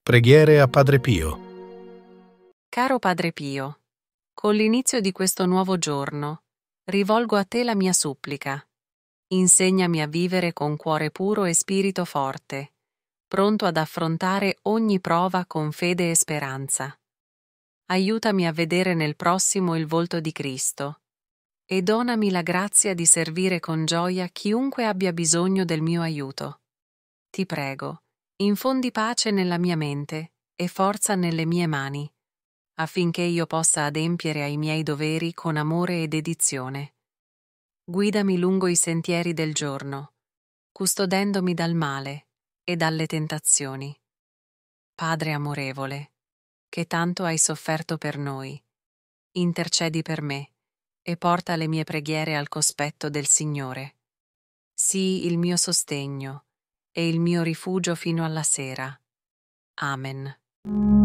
Preghiere a Padre Pio. Caro Padre Pio, con l'inizio di questo nuovo giorno, rivolgo a te la mia supplica. Insegnami a vivere con cuore puro e spirito forte, pronto ad affrontare ogni prova con fede e speranza. Aiutami a vedere nel prossimo il volto di Cristo e donami la grazia di servire con gioia chiunque abbia bisogno del mio aiuto. Ti prego, infondi pace nella mia mente e forza nelle mie mani, affinché io possa adempiere ai miei doveri con amore e dedizione. Guidami lungo i sentieri del giorno, custodendomi dal male e dalle tentazioni. Padre amorevole, che tanto hai sofferto per noi, intercedi per me e porta le mie preghiere al cospetto del Signore. Sii il mio sostegno e il mio rifugio fino alla sera. Amen.